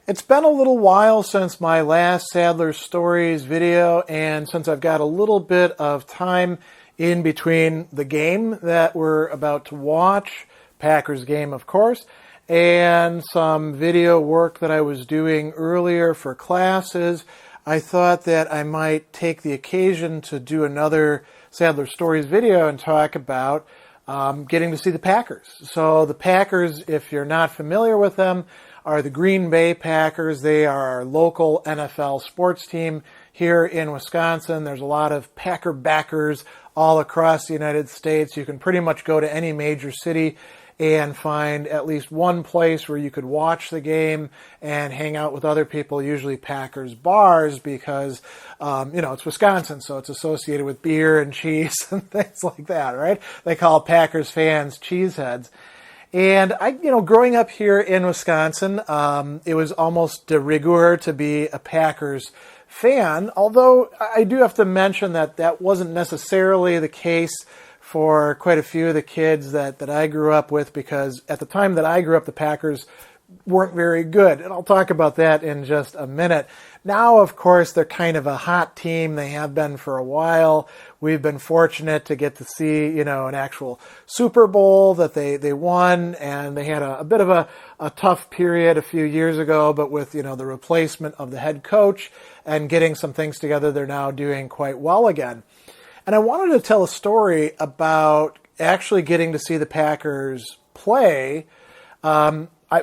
It's been a little while since my last Sadler Stories video, and since I've got a little bit of time in between the game that we're about to watch, Packers game of course, and some video work that I was doing earlier for classes, I thought that I might take the occasion to do another Sadler Stories video and talk about getting to see the Packers. So the Packers, if you're not familiar with them, are the Green Bay Packers. They are our local NFL sports team here in Wisconsin. There's a lot of Packer backers all across the United States. You can pretty much go to any major city and find at least one place where you could watch the game and hang out with other people, usually Packers bars, because, it's Wisconsin, so it's associated with beer and cheese and things like that, right? They call Packers fans cheeseheads. And growing up here in Wisconsin, it was almost de rigueur to be a Packers fan, although I do have to mention that that wasn't necessarily the case for quite a few of the kids that I grew up with, because at the time that I grew up, the Packers weren't very good. And I'll talk about that in just a minute. Now, of course, they're kind of a hot team. They have been for a while. We've been fortunate to get to see, an actual Super Bowl that they won, and they had a bit of a tough period a few years ago, but with, the replacement of the head coach and getting some things together, they're now doing quite well again. And I wanted to tell a story about actually getting to see the Packers play.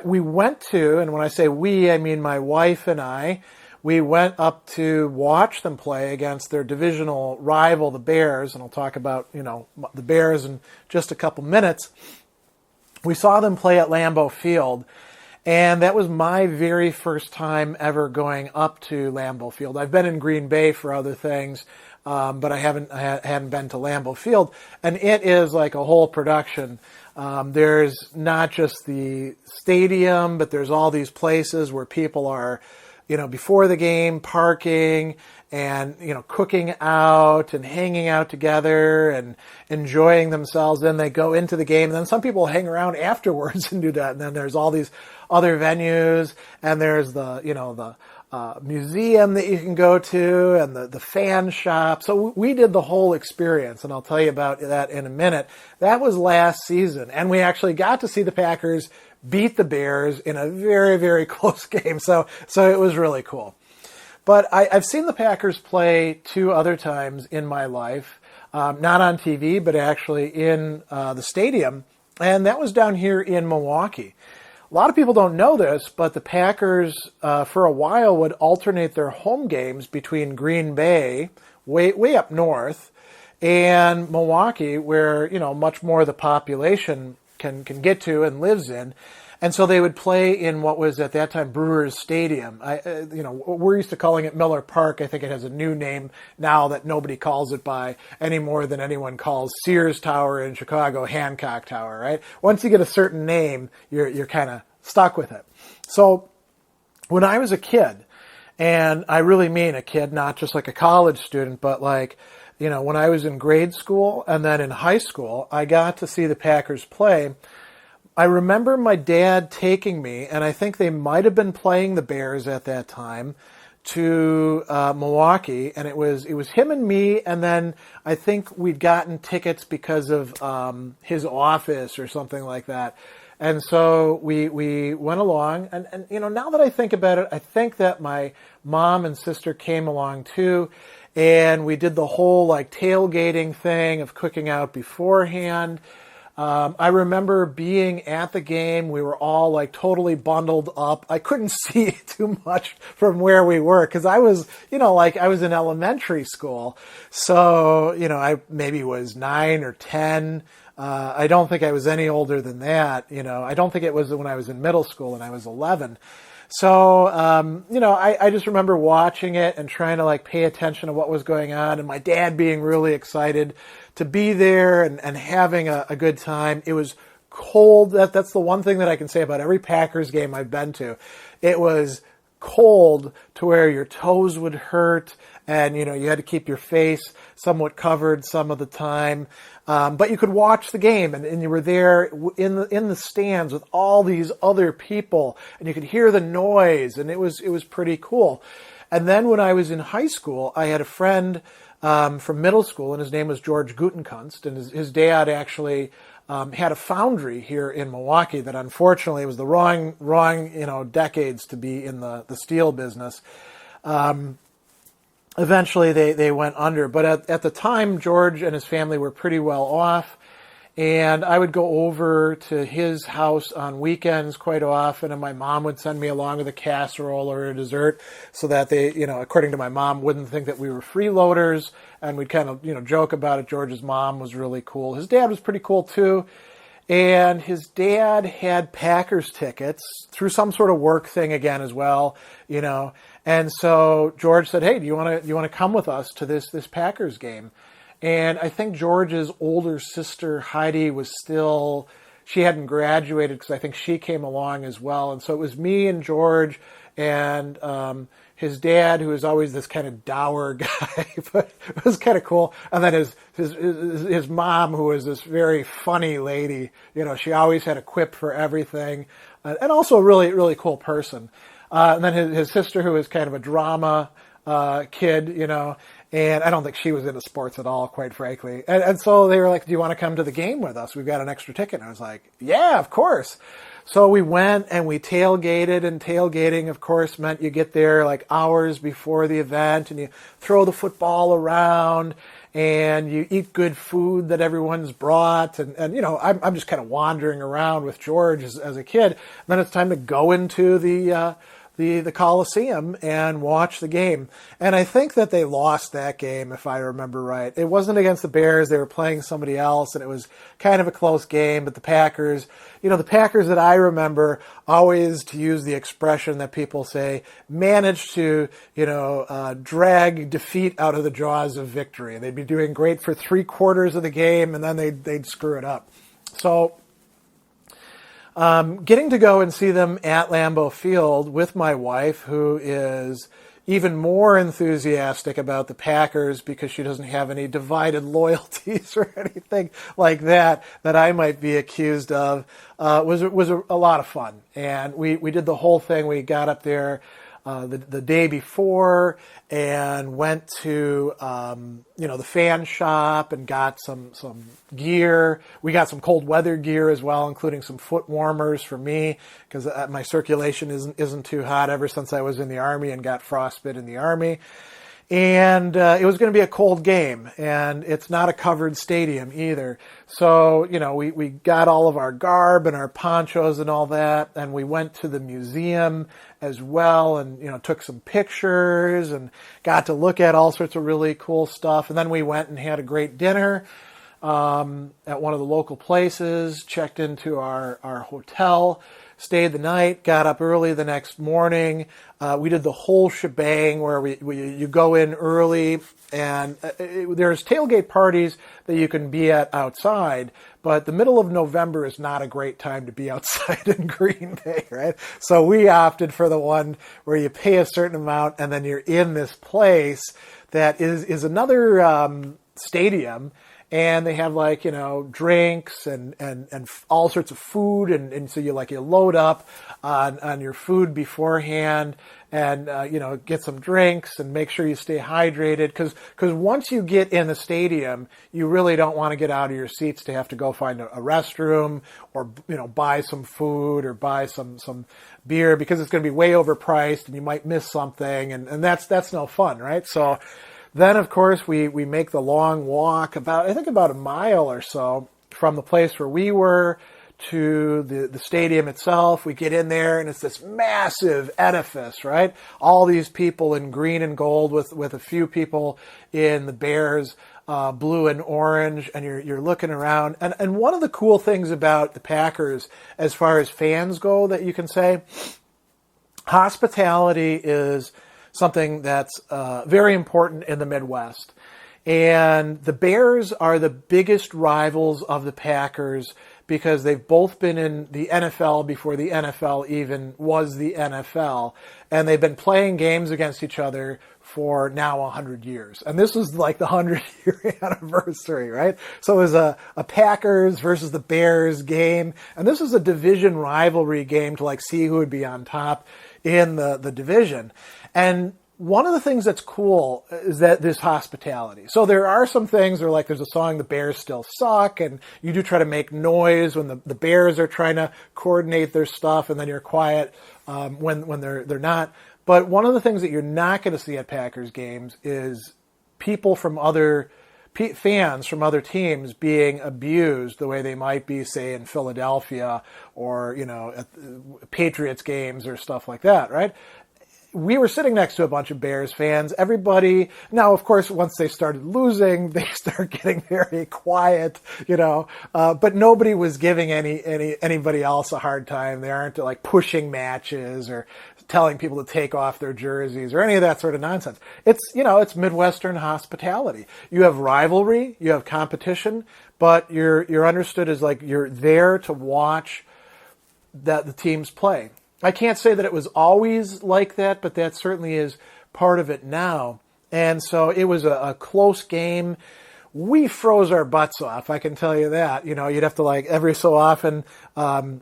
We went to, and when I say we, I mean my wife and I, we went up to watch them play against their divisional rival, the Bears, and I'll talk about, the Bears in just a couple minutes. We saw them play at Lambeau Field, and that was my very first time ever going up to Lambeau Field. I've been in Green Bay for other things, but I hadn't been to Lambeau Field, and it is like a whole production. There's not just the stadium, but there's all these places where people are, before the game, parking and, cooking out and hanging out together and enjoying themselves. Then they go into the game, and then some people hang around afterwards and do that. And then there's all these other venues, and there's the museum that you can go to, and the fan shop. So we did the whole experience, and I'll tell you about that in a minute. That was last season, and we actually got to see the Packers beat the Bears in a very, very close game. So it was really cool. But I've seen the Packers play two other times in my life, not on TV, but actually in the stadium, and that was down here in Milwaukee. A lot of people don't know this, but the Packers, for a while, would alternate their home games between Green Bay, way up north, and Milwaukee, where, much more of the population can get to and lives in. And so they would play in what was at that time Brewers Stadium. We're used to calling it Miller Park. I think it has a new name now that nobody calls it by any more than anyone calls Sears Tower in Chicago Hancock Tower, right? Once you get a certain name, you're kind of stuck with it. So when I was a kid, and I really mean a kid, not just like a college student, but like, when I was in grade school and then in high school, I got to see the Packers play. I remember my dad taking me, and I think they might have been playing the Bears at that time, to Milwaukee, and it was him and me, and then I think we'd gotten tickets because of his office or something like that. And so we went along, and now that I think about it, I think that my mom and sister came along too, and we did the whole like tailgating thing of cooking out beforehand. I remember being at the game. We were all like totally bundled up. I couldn't see too much from where we were because I was, I was in elementary school. So, I maybe was 9 or 10. I don't think I was any older than that. I don't think it was when I was in middle school and I was 11. So, I just remember watching it and trying to like pay attention to what was going on, and my dad being really excited to be there and having a good time. It was cold. That's the one thing that I can say about every Packers game I've been to. It was cold to where your toes would hurt, and you had to keep your face somewhat covered some of the time, but you could watch the game, and you were there in the stands with all these other people, and you could hear the noise, and it was pretty cool. And then when I was in high school, I had a friend from middle school, and his name was George Gutenkunst, and his dad actually had a foundry here in Milwaukee that unfortunately was the wrong decades to be in the steel business. Eventually they went under, but at the time George and his family were pretty well off, and I would go over to his house on weekends quite often, and my mom would send me along with a casserole or a dessert so that they, according to my mom, wouldn't think that we were freeloaders, and we'd kind of, joke about it. George's mom was really cool. His dad was pretty cool too, and his dad had Packers tickets through some sort of work thing again as well, and so George said, "Hey, do you want to come with us to this Packers game?" And I think George's older sister, Heidi, she hadn't graduated because I think she came along as well. And so it was me and George and his dad, who was always this kind of dour guy, but it was kind of cool. And then his mom, who was this very funny lady. She always had a quip for everything, and also a really, really cool person. And then his sister, who was kind of a drama kid, and I don't think she was into sports at all, quite frankly. And so they were like, "Do you want to come to the game with us? We've got an extra ticket." And I was like, "Yeah, of course." So we went and we tailgated, and tailgating, of course, meant you get there like hours before the event, and you throw the football around, and you eat good food that everyone's brought. And I'm just kind of wandering around with George as a kid. And then it's time to go into the Coliseum and watch the game. And I think that they lost that game, if I remember right. It wasn't against the Bears. They were playing somebody else, and it was kind of a close game. But the Packers, the Packers that I remember, always, to use the expression that people say, managed to, drag defeat out of the jaws of victory. They'd be doing great for 3/4 of the game, and then they'd screw it up. So getting to go and see them at Lambeau Field with my wife, who is even more enthusiastic about the Packers because she doesn't have any divided loyalties or anything like that I might be accused of, was a lot of fun. And we did the whole thing. We got up there the day before and went to the fan shop and got some gear. We got some cold weather gear as well, including some foot warmers for me because my circulation isn't too hot ever since I was in the Army and got frostbite in the Army. And it was going to be a cold game, and it's not a covered stadium either. So, we got all of our garb and our ponchos and all that, and we went to the museum as well and, took some pictures and got to look at all sorts of really cool stuff. And then we went and had a great dinner at one of the local places, checked into our hotel, stayed the night, got up early the next morning. We did the whole shebang where you go in early, and there's tailgate parties that you can be at outside, but the middle of November is not a great time to be outside in Green Bay, right? So we opted for the one where you pay a certain amount and then you're in this place that is another stadium. And they have drinks and all sorts of food. And so you load up on your food beforehand and, get some drinks and make sure you stay hydrated. Cause once you get in the stadium, you really don't want to get out of your seats to have to go find a restroom or, buy some food or buy some beer because it's going to be way overpriced and you might miss something. And that's no fun, right? So then, of course, we make the long walk about a mile or so from the place where we were to the stadium itself. We get in there, and it's this massive edifice, right? All these people in green and gold with a few people in the Bears blue and orange, and you're looking around. And one of the cool things about the Packers, as far as fans go, that you can say, hospitality is something that's very important in the Midwest. And the Bears are the biggest rivals of the Packers because they've both been in the NFL before the NFL even was the NFL. And they've been playing games against each other for now 100 years. And this was like the 100-year anniversary, right? So it was a Packers versus the Bears game. And this was a division rivalry game to like see who would be on top in the division. And one of the things that's cool is that this hospitality. So there are some things where like there's a song, The Bears Still Suck, and you do try to make noise when the Bears are trying to coordinate their stuff, and then you're quiet when they're not. But one of the things that you're not going to see at Packers games is people from fans from other teams being abused the way they might be, say, in Philadelphia or, at Patriots games or stuff like that, right? We were sitting next to a bunch of Bears fans. Everybody, now, of course, once they started losing, they start getting very quiet, but nobody was giving anybody else a hard time. They aren't like pushing matches or telling people to take off their jerseys or any of that sort of nonsense. It's Midwestern hospitality. You have rivalry, you have competition, but you're understood as like you're there to watch the teams play. I can't say that it was always like that, but that certainly is part of it now. And so it was a close game. We froze our butts off, I can tell you that. You'd have to like every so often, I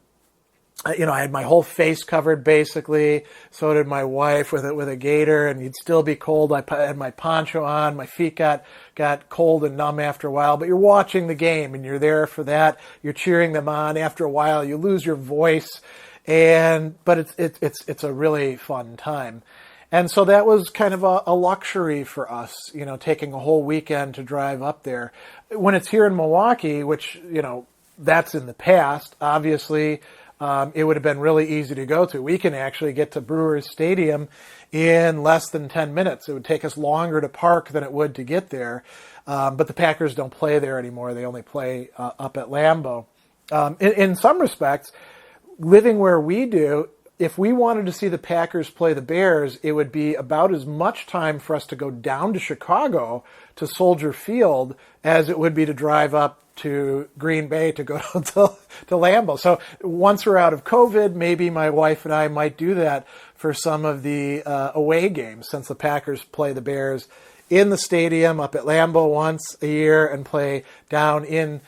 had my whole face covered basically. So did my wife with a gaiter, and you'd still be cold. I had my poncho on. My feet got cold and numb after a while. But you're watching the game, and you're there for that. You're cheering them on. After a while, you lose your voice. But it's a really fun time. And so that was kind of a luxury for us, taking a whole weekend to drive up there. When it's here in Milwaukee, which, that's in the past, obviously, it would have been really easy to go to. We can actually get to Brewers Stadium in less than 10 minutes. It would take us longer to park than it would to get there. But the Packers don't play there anymore. They only play up at Lambeau. In some respects, living where we do, if we wanted to see the Packers play the Bears, it would be about as much time for us to go down to Chicago to Soldier Field as it would be to drive up to Green Bay to go to Lambeau. So once we're out of COVID, maybe my wife and I might do that for some of the away games, since the Packers play the Bears in the stadium up at Lambeau once a year and play down in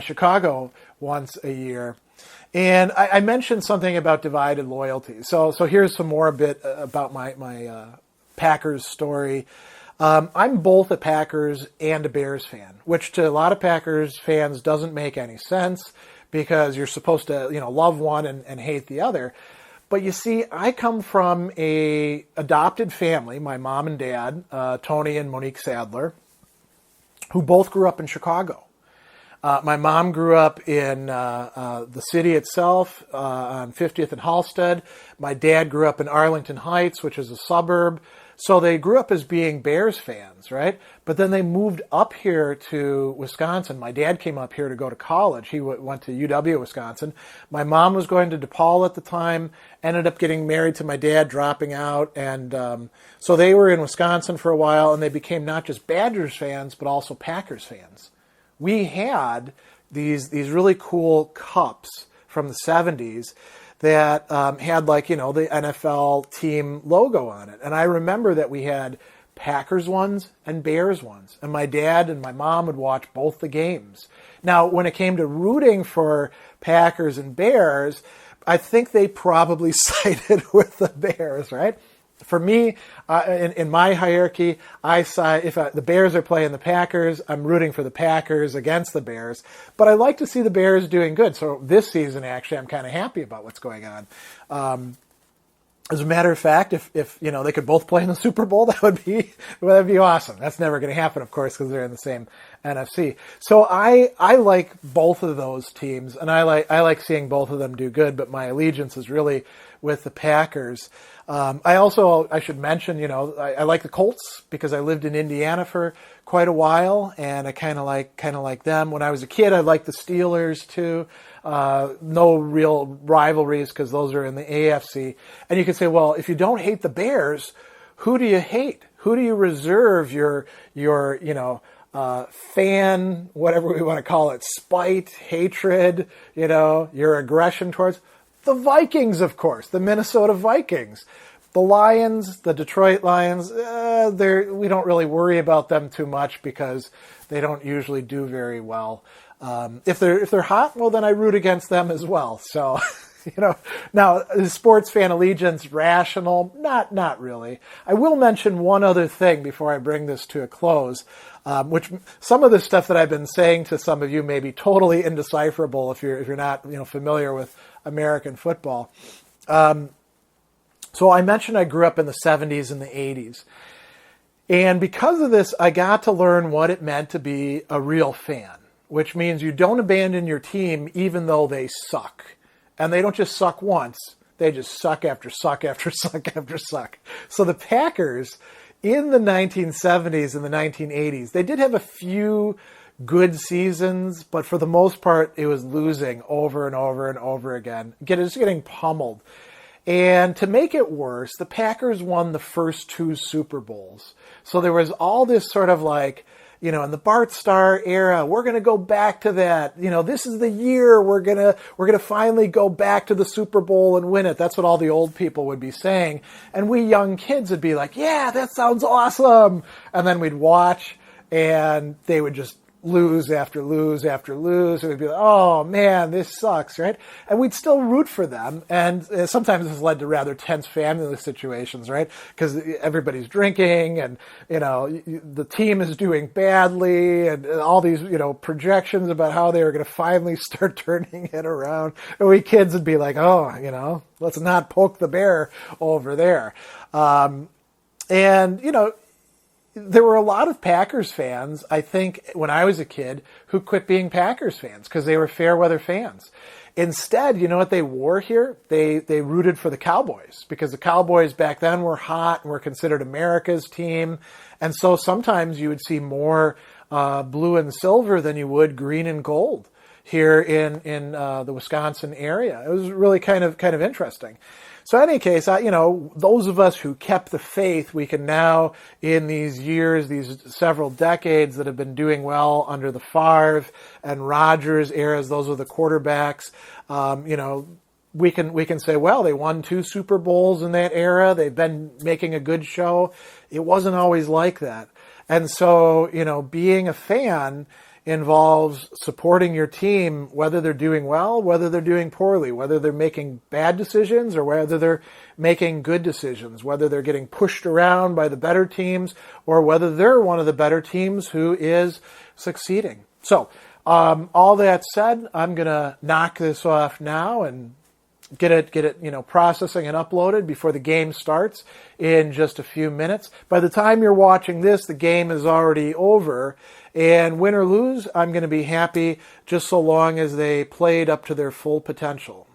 Chicago once a year. And I mentioned something about divided loyalty. So here's some more a bit about my Packers story. I'm both a Packers and a Bears fan, which to a lot of Packers fans doesn't make any sense because you're supposed to, love one and hate the other. But you see, I come from a adopted family, my mom and dad, Tony and Monique Sadler, who both grew up in Chicago. My mom grew up in the city itself on 50th and Halsted. My dad grew up in Arlington Heights, which is a suburb. So they grew up as being Bears fans, right? But then they moved up here to Wisconsin. My dad came up here to go to college. He went to UW, Wisconsin. My mom was going to DePaul at the time, ended up getting married to my dad, dropping out. And so they were in Wisconsin for a while, and they became not just Badgers fans, but also Packers fans. We had these really cool cups from the 70s that had the NFL team logo on it. And I remember that we had Packers ones and Bears ones. And my dad and my mom would watch both the games. Now, when it came to rooting for Packers and Bears, I think they probably sided with the Bears, right? For me, in my hierarchy, if the Bears are playing the Packers, I'm rooting for the Packers against the Bears. But I like to see the Bears doing good. So this season, actually, I'm kind of happy about what's going on. As a matter of fact, if they could both play in the Super Bowl, that'd be awesome. That's never going to happen, of course, because they're in the same NFC. So I like both of those teams, and I like seeing both of them do good. But my allegiance is really with the Packers. I should mention, I like the Colts because I lived in Indiana for quite a while, and I kind of like them. When I was a kid, I liked the Steelers too. No real rivalries because those are in the AFC. And you could say, well, if you don't hate the Bears, who do you hate? Who do you reserve your fan, whatever we want to call it, spite, hatred, your aggression towards the Vikings, of course, the Minnesota Vikings. The Lions, the Detroit Lions, we don't really worry about them too much because they don't usually do very well. If they're hot, well, then I root against them as well. So, now is sports fan allegiance rational? Not really. I will mention one other thing before I bring this to a close, which some of the stuff that I've been saying to some of you may be totally indecipherable if you're not familiar with American football. So I mentioned I grew up in the 70s and the 80s. And because of this, I got to learn what it meant to be a real fan, which means you don't abandon your team even though they suck. And they don't just suck once. They just suck after suck after suck after suck. So the Packers in the 1970s and the 1980s, they did have a few good seasons, but for the most part, it was losing over and over and over again. Just getting pummeled. And to make it worse, the Packers won the first 2 Super Bowls. So there was all this sort of in the Bart Starr era, we're going to go back to that. This is the year we're going to finally go back to the Super Bowl and win it. That's what all the old people would be saying. And we young kids would be like, yeah, that sounds awesome. And then we'd watch and they would just lose after lose after lose. And we'd be like, oh man, this sucks, right? And we'd still root for them. And sometimes this led to rather tense family situations, right? Because everybody's drinking and, the team is doing badly and all these, projections about how they were going to finally start turning it around. And we kids would be like, oh, let's not poke the bear over there. There were a lot of Packers fans, I think, when I was a kid, who quit being Packers fans because they were fair weather fans. Instead, you know what they wore here? They rooted for the Cowboys because the Cowboys back then were hot and were considered America's team. And so sometimes you would see more blue and silver than you would green and gold here in the Wisconsin area. It was really kind of interesting. So in any case, those of us who kept the faith, we can now, in these years, these several decades that have been doing well under the Favre and Rodgers eras, those are the quarterbacks, we can say, well, they won 2 Super Bowls in that era. They've been making a good show. It wasn't always like that. And so, being a fan involves supporting your team, whether they're doing well, whether they're doing poorly, whether they're making bad decisions or whether they're making good decisions, whether they're getting pushed around by the better teams or whether they're one of the better teams who is succeeding. So, all that said, I'm going to knock this off now and get it, processing and uploaded before the game starts in just a few minutes. By the time you're watching this, the game is already over. And win or lose, I'm going to be happy just so long as they played up to their full potential.